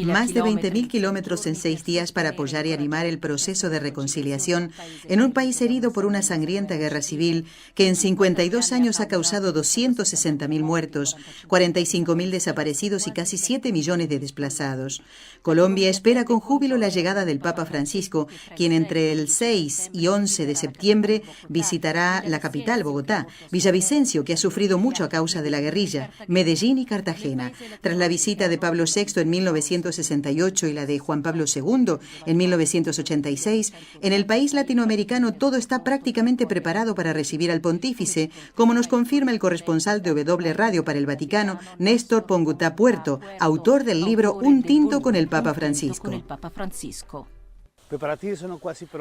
Más de 20.000 kilómetros en 6 días para apoyar y animar el proceso de reconciliación en un país herido por una sangrienta guerra civil que en 52 años ha causado 260.000 muertos, 45.000 desaparecidos y casi 7 millones de desplazados. Colombia espera con júbilo la llegada del Papa Francisco, quien entre el 6 y 11 de septiembre visitará la capital, Bogotá, Villavicencio, que ha sufrido mucho a causa de la guerrilla, Medellín y Cartagena. Tras la visita de Pablo VI en 1968 y la de Juan Pablo II en 1986, en el país latinoamericano todo está prácticamente preparado para recibir al pontífice, como nos confirma el corresponsal de W Radio para el Vaticano, Néstor Pongutá Puerto, autor del libro Un tinto con el Papa Francisco.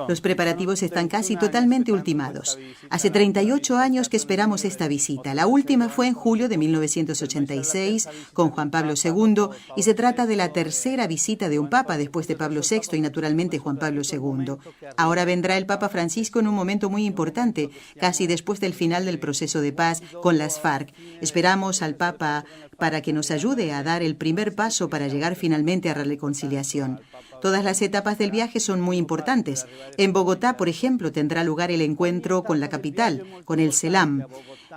Los preparativos están casi totalmente ultimados. Hace 38 años que esperamos esta visita. La última fue en julio de 1986 con Juan Pablo II y se trata de la tercera visita de un papa después de Pablo VI y naturalmente Juan Pablo II. Ahora vendrá el Papa Francisco en un momento muy importante, casi después del final del proceso de paz con las FARC. Esperamos al Papa para que nos ayude a dar el primer paso para llegar finalmente a la reconciliación. Todas las etapas del viaje son muy importantes. En Bogotá, por ejemplo, tendrá lugar el encuentro con la capital, con el CELAM.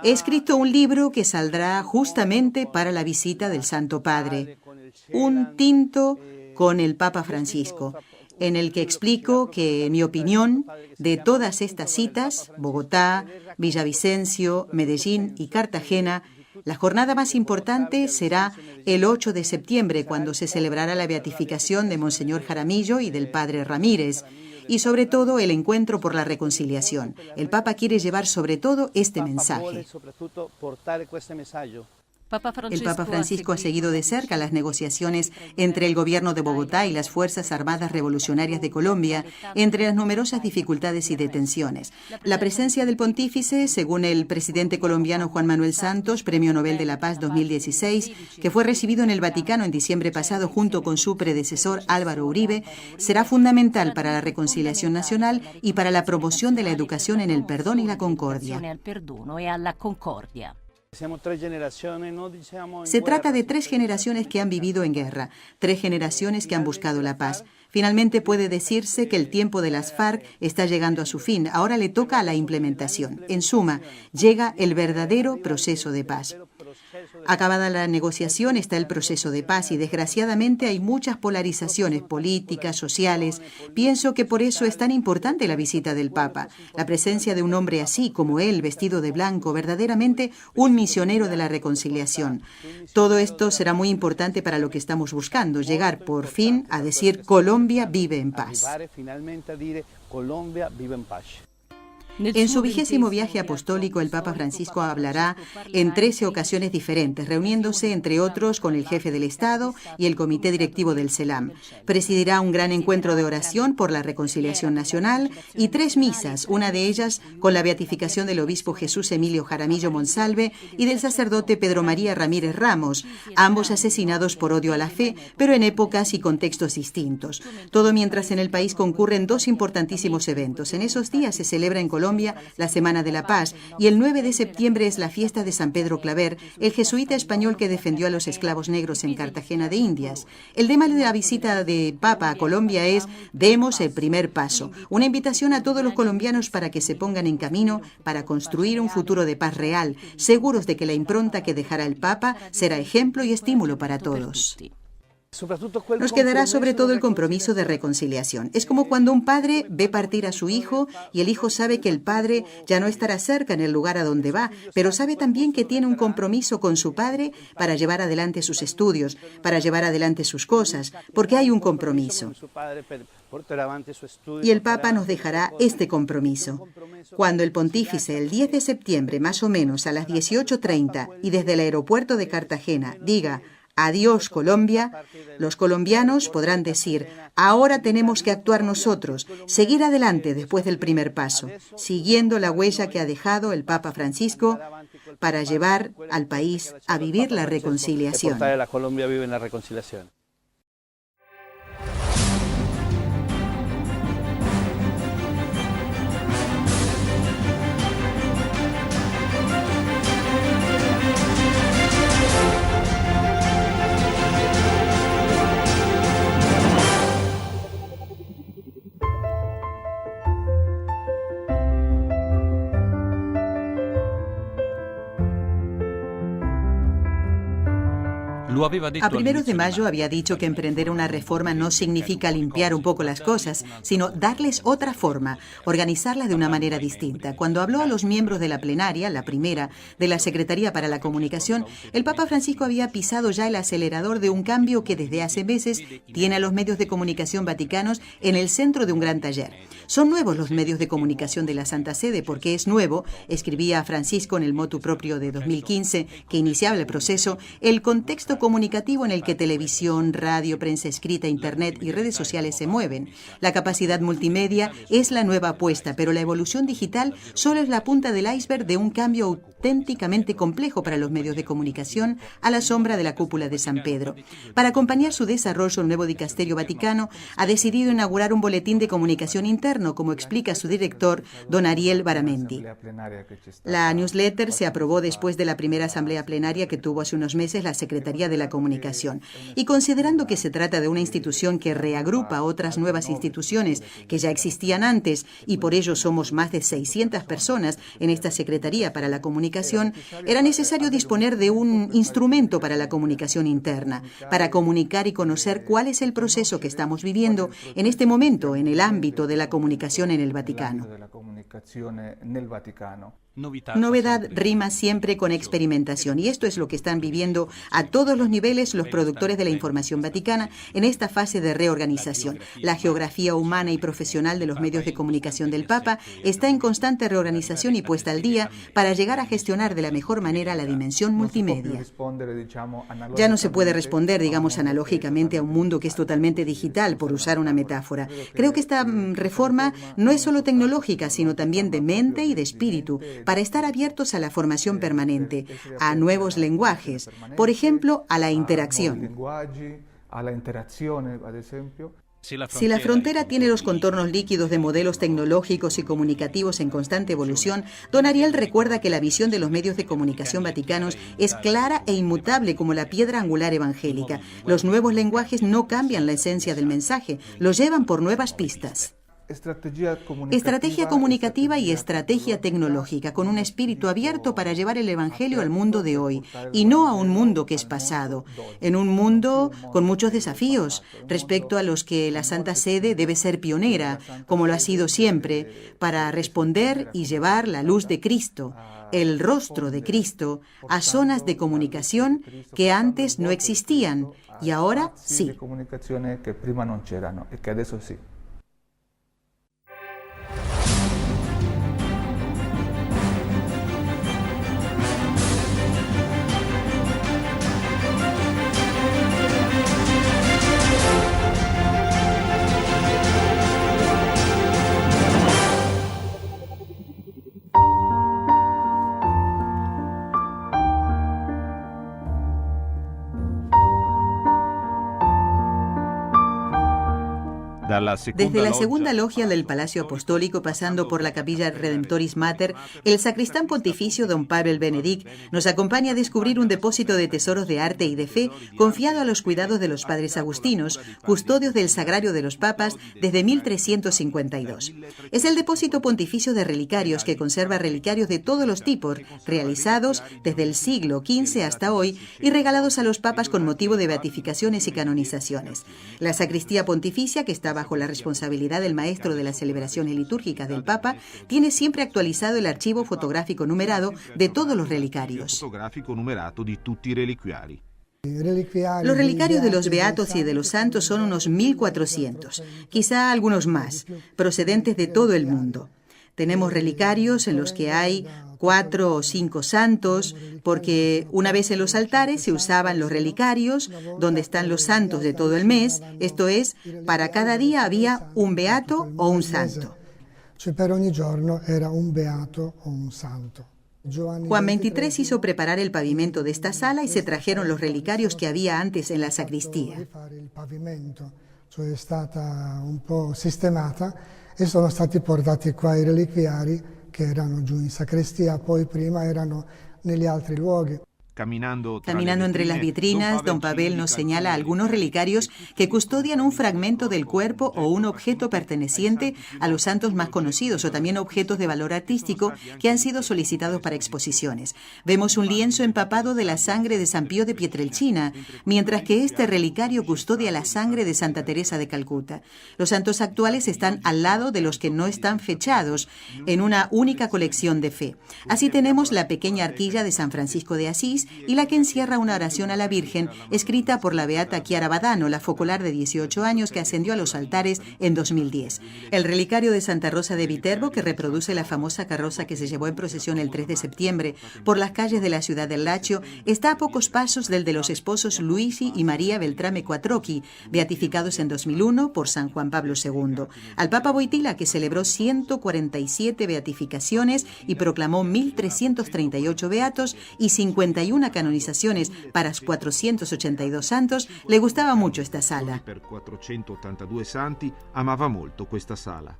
He escrito un libro que saldrá justamente para la visita del Santo Padre, Un tinto con el Papa Francisco, en el que explico que, en mi opinión, de todas estas citas, Bogotá, Villavicencio, Medellín y Cartagena, la jornada más importante será el 8 de septiembre, cuando se celebrará la beatificación de Monseñor Jaramillo y del Padre Ramírez, y sobre todo el encuentro por la reconciliación. El Papa quiere llevar sobre todo este mensaje. El Papa Francisco ha seguido de cerca las negociaciones entre el gobierno de Bogotá y las Fuerzas Armadas Revolucionarias de Colombia, entre las numerosas dificultades y detenciones. La presencia del pontífice, según el presidente colombiano Juan Manuel Santos, Premio Nobel de la Paz 2016, que fue recibido en el Vaticano en diciembre pasado junto con su predecesor Álvaro Uribe, será fundamental para la reconciliación nacional y para la promoción de la educación en el perdón y la concordia. Se trata de 3 generaciones que han vivido en guerra, 3 generaciones que han buscado la paz. Finalmente puede decirse que el tiempo de las FARC está llegando a su fin. Ahora le toca a la implementación. En suma, llega el verdadero proceso de paz. Acabada la negociación está el proceso de paz y desgraciadamente hay muchas polarizaciones políticas, sociales. Pienso que por eso es tan importante la visita del Papa. La presencia de un hombre así como él, vestido de blanco, verdaderamente un misionero de la reconciliación. Todo esto será muy importante para lo que estamos buscando, llegar por fin a decir Colombia vive en paz. En su 20º viaje apostólico, el Papa Francisco hablará en 13 ocasiones diferentes, reuniéndose, entre otros, con el jefe del Estado y el comité directivo del CELAM. Presidirá un gran encuentro de oración por la reconciliación nacional y 3 misas, una de ellas con la beatificación del obispo Jesús Emilio Jaramillo Monsalve y del sacerdote Pedro María Ramírez Ramos, ambos asesinados por odio a la fe, pero en épocas y contextos distintos. Todo mientras en el país concurren 2 importantísimos eventos. En esos días se celebra en Colombia la Semana de la Paz y el 9 de septiembre es la fiesta de San Pedro Claver, el jesuita español que defendió a los esclavos negros en Cartagena de Indias. El lema de la visita de Papa a Colombia es «Demos el primer paso», una invitación a todos los colombianos para que se pongan en camino para construir un futuro de paz real, seguros de que la impronta que dejará el Papa será ejemplo y estímulo para todos. Nos quedará sobre todo el compromiso de reconciliación. Es como cuando un padre ve partir a su hijo y el hijo sabe que el padre ya no estará cerca en el lugar a donde va, pero sabe también que tiene un compromiso con su padre para llevar adelante sus estudios, para llevar adelante sus cosas, porque hay un compromiso. Y el Papa nos dejará este compromiso. Cuando el pontífice, el 10 de septiembre, más o menos a las 18:30, y desde el aeropuerto de Cartagena, diga «Adiós, Colombia», los colombianos podrán decir «Ahora tenemos que actuar nosotros, seguir adelante después del primer paso, siguiendo la huella que ha dejado el Papa Francisco para llevar al país a vivir la reconciliación». A primeros de mayo había dicho que emprender una reforma no significa limpiar un poco las cosas, sino darles otra forma, organizarlas de una manera distinta. Cuando habló a los miembros de la plenaria, la primera, de la Secretaría para la Comunicación, el Papa Francisco había pisado ya el acelerador de un cambio que desde hace meses tiene a los medios de comunicación vaticanos en el centro de un gran taller. Son nuevos los medios de comunicación de la Santa Sede porque es nuevo, escribía Francisco en el motu propio de 2015, que iniciaba el proceso, el contexto comunicativo en el que televisión, radio, prensa escrita, internet y redes sociales se mueven. La capacidad multimedia es la nueva apuesta, pero la evolución digital solo es la punta del iceberg de un cambio auténticamente complejo para los medios de comunicación a la sombra de la cúpula de San Pedro. Para acompañar su desarrollo, el nuevo dicasterio vaticano ha decidido inaugurar un boletín de comunicación interno, como explica su director, don Ariel Baramendi. La newsletter se aprobó después de la primera asamblea plenaria que tuvo hace unos meses la Secretaría de la Comunicación. Y considerando que se trata de una institución que reagrupa otras nuevas instituciones que ya existían antes, y por ello somos más de 600 personas en esta Secretaría para la Comunicación, era necesario disponer de un instrumento para la comunicación interna, para comunicar y conocer cuál es el proceso que estamos viviendo en este momento en el ámbito de la comunicación en el Vaticano. Novedad rima siempre con experimentación, y esto es lo que están viviendo a todos los niveles los productores de la información vaticana en esta fase de reorganización. La geografía humana y profesional de los medios de comunicación del Papa está en constante reorganización y puesta al día para llegar a gestionar de la mejor manera la dimensión multimedia. Ya no se puede responder, digamos, analógicamente a un mundo que es totalmente digital, por usar una metáfora. Creo que esta reforma no es solo tecnológica, sino también de mente y de espíritu, para estar abiertos a la formación permanente, a nuevos lenguajes, por ejemplo, a la interacción. Si la frontera tiene los contornos líquidos de modelos tecnológicos y comunicativos en constante evolución, don Ariel recuerda que la visión de los medios de comunicación vaticanos es clara e inmutable como la piedra angular evangélica. Los nuevos lenguajes no cambian la esencia del mensaje, los llevan por nuevas pistas. Estrategia comunicativa y estrategia tecnológica, con un espíritu abierto para llevar el Evangelio al mundo de hoy, y no a un mundo que es pasado, en un mundo con muchos desafíos, respecto a los que la Santa Sede debe ser pionera, como lo ha sido siempre, para responder y llevar la luz de Cristo, el rostro de Cristo, a zonas de comunicación que antes no existían, y ahora sí. Desde la segunda logia del Palacio Apostólico, pasando por la capilla Redemptoris Mater, el sacristán pontificio don Pavel Benedict nos acompaña a descubrir un depósito de tesoros de arte y de fe confiado a los cuidados de los padres agustinos, custodios del Sagrario de los Papas desde 1352. Es el depósito pontificio de relicarios que conserva relicarios de todos los tipos, realizados desde el siglo XV hasta hoy y regalados a los papas con motivo de beatificaciones y canonizaciones. La sacristía pontificia, que está bajo la responsabilidad del maestro de las celebraciones litúrgicas del Papa, tiene siempre actualizado el archivo fotográfico numerado de todos los relicarios. Los relicarios de los beatos y de los santos son unos 1.400, quizá algunos más, procedentes de todo el mundo. Tenemos relicarios en los que hay 4 o 5 santos, porque una vez en los altares se usaban los relicarios, donde están los santos de todo el mes, esto es, para cada día había un beato o un santo. Juan XXIII hizo preparar el pavimento de esta sala y se trajeron los relicarios que había antes en la sacristía. E sono stati portati qua i reliquiari che erano giù in sacrestia, poi prima erano negli altri luoghi. Caminando entre las vitrinas, don Pavel nos señala algunos relicarios que custodian un fragmento del cuerpo o un objeto perteneciente a los santos más conocidos, o también objetos de valor artístico que han sido solicitados para exposiciones. Vemos un lienzo empapado de la sangre de San Pío de Pietrelcina, mientras que este relicario custodia la sangre de Santa Teresa de Calcuta. Los santos actuales están al lado de los que no están fechados en una única colección de fe. Así tenemos la pequeña arquilla de San Francisco de Asís y la que encierra una oración a la Virgen escrita por la beata Chiara Badano, la focolar de 18 años que ascendió a los altares en 2010. El relicario de Santa Rosa de Viterbo, que reproduce la famosa carroza que se llevó en procesión el 3 de septiembre por las calles de la ciudad del Lacio, está a pocos pasos del de los esposos Luigi y María Beltrame Quattrocchi, beatificados en 2001 por San Juan Pablo II. Al Papa Wojtyła, que celebró 147 beatificaciones y proclamó 1.338 beatos y 51 canonizaciones para 482 santos, le gustaba mucho esta sala. Per 482 santi amava molto questa sala.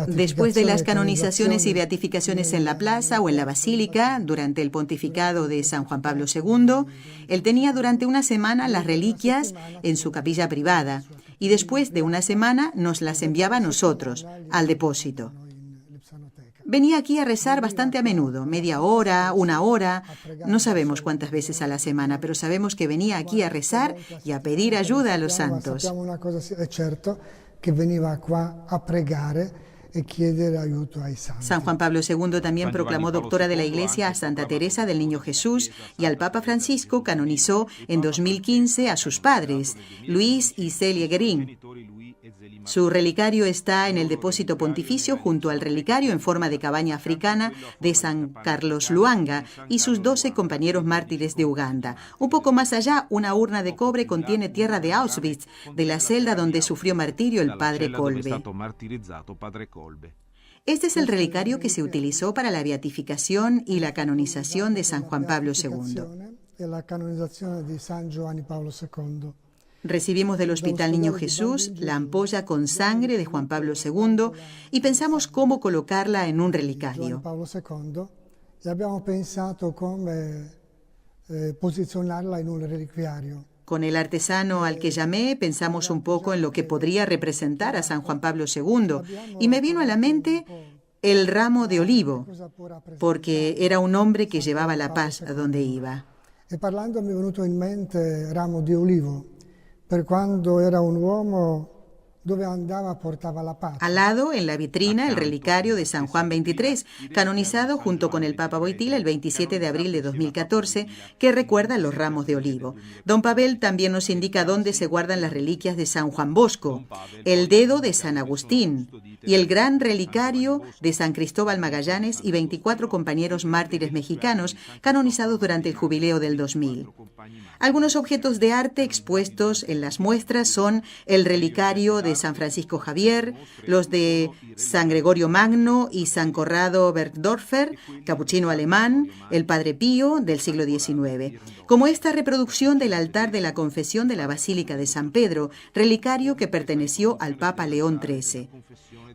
Después de las canonizaciones y beatificaciones en la plaza o en la basílica, durante el pontificado de San Juan Pablo II, él tenía durante una semana las reliquias en su capilla privada y después de una semana nos las enviaba a nosotros, al depósito. Venía aquí a rezar bastante a menudo, media hora, una hora, no sabemos cuántas veces a la semana, pero sabemos que venía aquí a rezar y a pedir ayuda a los santos. Que venía acá a pregar y pedir ayuda a los santos. San Juan Pablo II también proclamó doctora de la Iglesia a Santa Teresa del Niño Jesús y al Papa Francisco canonizó en 2015 a sus padres, Luis y Celia Guerin. Su relicario está en el depósito pontificio junto al relicario en forma de cabaña africana de San Carlos Luanga y sus 12 compañeros mártires de Uganda. Un poco más allá, una urna de cobre contiene tierra de Auschwitz, de la celda donde sufrió martirio el padre Kolbe. Este es el relicario que se utilizó para la beatificación y la canonización de San Juan Pablo II. Recibimos del Hospital Niño Jesús la ampolla con sangre de Juan Pablo II y pensamos cómo colocarla en un relicario. Con el artesano al que llamé pensamos un poco en lo que podría representar a San Juan Pablo II y me vino a la mente el ramo de olivo, porque era un hombre que llevaba la paz a donde iba. E parlando mi è venuto in mente ramo di olivo. Per quando era un uomo, dove andava portava la paz. Al lado, en la vitrina, el relicario de San Juan XXIII, canonizado junto con el Papa Wojtyła el 27 de abril de 2014, que recuerda los ramos de olivo. Don Pavel también nos indica dónde se guardan las reliquias de San Juan Bosco, el dedo de San Agustín y el gran relicario de San Cristóbal Magallanes y 24 compañeros mártires mexicanos canonizados durante el jubileo del 2000. Algunos objetos de arte expuestos en las muestras son el relicario de San Francisco Javier, los de San Gregorio Magno y San Corrado Bergdorfer, capuchino alemán, el Padre Pío del siglo XIX, como esta reproducción del altar de la Confesión de la Basílica de San Pedro, relicario que perteneció al Papa León XIII.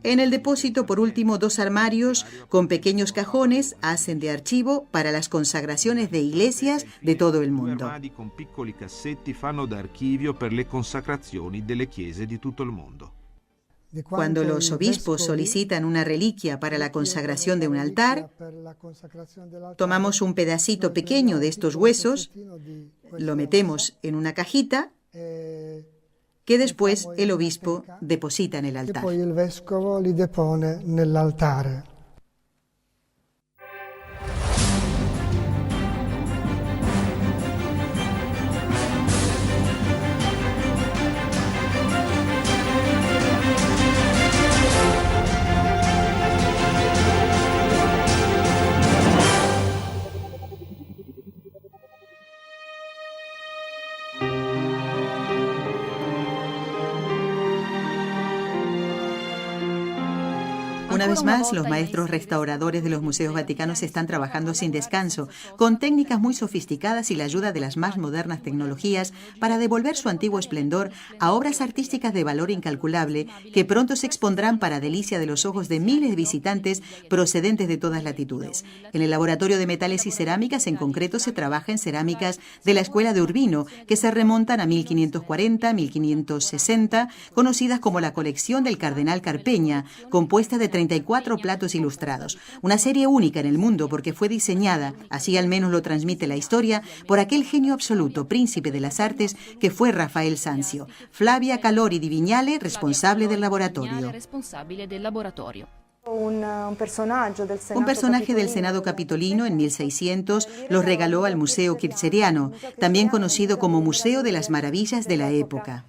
En el depósito, por último, 2 armarios con pequeños cajones hacen de archivo para las consagraciones de iglesias de todo el mundo. Con piccoli cassetti fanno da archivio per le consacrazioni delle chiese di tutto il mondo. Cuando los obispos solicitan una reliquia para la consagración de un altar, tomamos un pedacito pequeño de estos huesos, lo metemos en una cajita que después el obispo deposita en el altar. Poi il vescovo li depone nell'altare. Una vez más, los maestros restauradores de los museos vaticanos están trabajando sin descanso, con técnicas muy sofisticadas y la ayuda de las más modernas tecnologías para devolver su antiguo esplendor a obras artísticas de valor incalculable que pronto se expondrán para delicia de los ojos de miles de visitantes procedentes de todas latitudes. En el laboratorio de metales y cerámicas, en concreto, se trabaja en cerámicas de la escuela de Urbino, que se remontan a 1540-1560, conocidas como la colección del Cardenal Carpeña, compuesta de 34 platos ilustrados. Una serie única en el mundo porque fue diseñada, así al menos lo transmite la historia, por aquel genio absoluto, príncipe de las artes, que fue Rafael Sanzio. Flavia Calori di Vignale, responsable del laboratorio. Un personaje del Senado capitolino en 1600 los regaló al Museo Kircheriano, también conocido como Museo de las Maravillas de la época.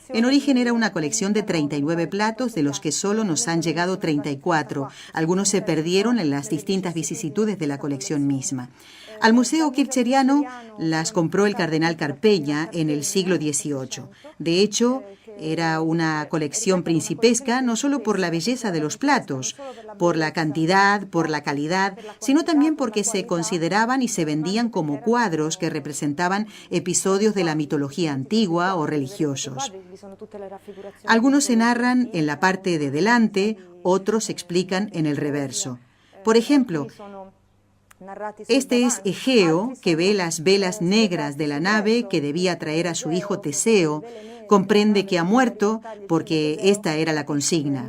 En origen era una colección de 39 platos, de los que solo nos han llegado 34. Algunos se perdieron en las distintas vicisitudes de la colección misma. Al Museo Kircheriano las compró el cardenal Carpeña en el siglo XVIII. De hecho, era una colección principesca no solo por la belleza de los platos, por la cantidad, por la calidad, sino también porque se consideraban y se vendían como cuadros que representaban episodios de la mitología antigua o religiosos. Algunos se narran en la parte de delante, otros se explican en el reverso. Por ejemplo, este es Egeo, que ve las velas negras de la nave que debía traer a su hijo Teseo. Comprende que ha muerto porque esta era la consigna.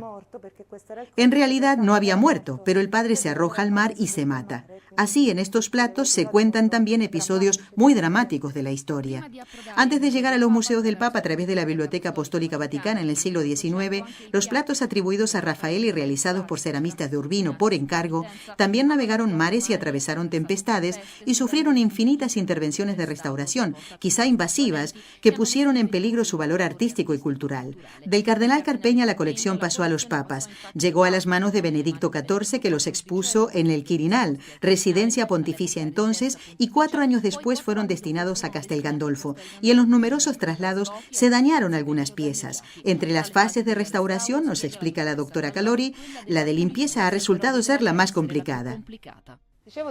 En realidad no había muerto, pero el padre se arroja al mar y se mata. Así, en estos platos se cuentan también episodios muy dramáticos de la historia. Antes de llegar a los museos del Papa a través de la Biblioteca Apostólica Vaticana en el siglo XIX, los platos atribuidos a Rafael y realizados por ceramistas de Urbino por encargo también navegaron mares y atravesaron tempestades y sufrieron infinitas intervenciones de restauración, quizá invasivas, que pusieron en peligro su valor artístico y cultural. Del cardenal Carpeña la colección pasó a los papas. Llegó a las manos de Benedicto XIV, que los expuso en el Quirinal, residencia pontificia entonces, y 4 años después fueron destinados a Castel Gandolfo. Y en los numerosos traslados se dañaron algunas piezas. Entre las fases de restauración, nos explica la doctora Calori, la de limpieza ha resultado ser la más complicada.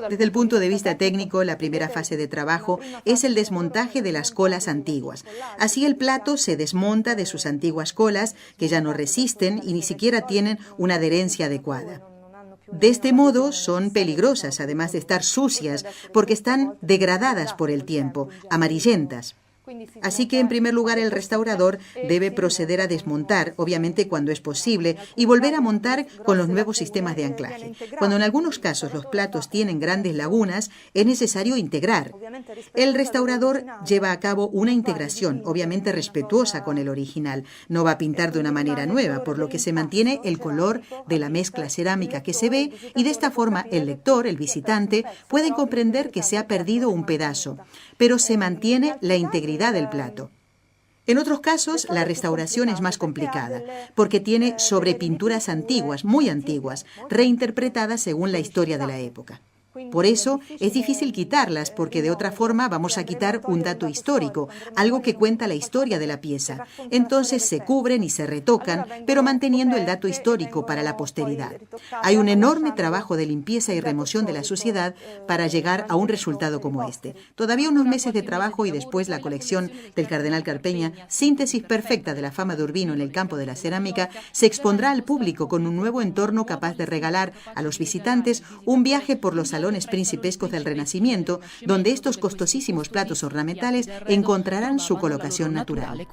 Desde el punto de vista técnico, la primera fase de trabajo es el desmontaje de las colas antiguas. Así el plato se desmonta de sus antiguas colas, que ya no resisten y ni siquiera tienen una adherencia adecuada. De este modo son peligrosas, además de estar sucias, porque están degradadas por el tiempo, amarillentas. Así que, en primer lugar, el restaurador debe proceder a desmontar, obviamente cuando es posible, y volver a montar con los nuevos sistemas de anclaje. Cuando en algunos casos los platos tienen grandes lagunas, es necesario integrar. El restaurador lleva a cabo una integración, obviamente respetuosa con el original. No va a pintar de una manera nueva, por lo que se mantiene el color de la mezcla cerámica que se ve, y de esta forma el lector, el visitante, puede comprender que se ha perdido un pedazo, pero se mantiene la integridad del plato. En otros casos, la restauración es más complicada, porque tiene sobrepinturas antiguas, muy antiguas, reinterpretadas según la historia de la época. Por eso es difícil quitarlas, porque de otra forma vamos a quitar un dato histórico, algo que cuenta la historia de la pieza. Entonces se cubren y se retocan, pero manteniendo el dato histórico para la posteridad. Hay un enorme trabajo de limpieza y remoción de la suciedad para llegar a un resultado como este. Todavía unos meses de trabajo y después la colección del cardenal Carpeña, síntesis perfecta de la fama de Urbino en el campo de la cerámica, se expondrá al público con un nuevo entorno capaz de regalar a los visitantes un viaje por los salones principescos del Renacimiento, donde estos costosísimos platos ornamentales encontrarán su colocación natural.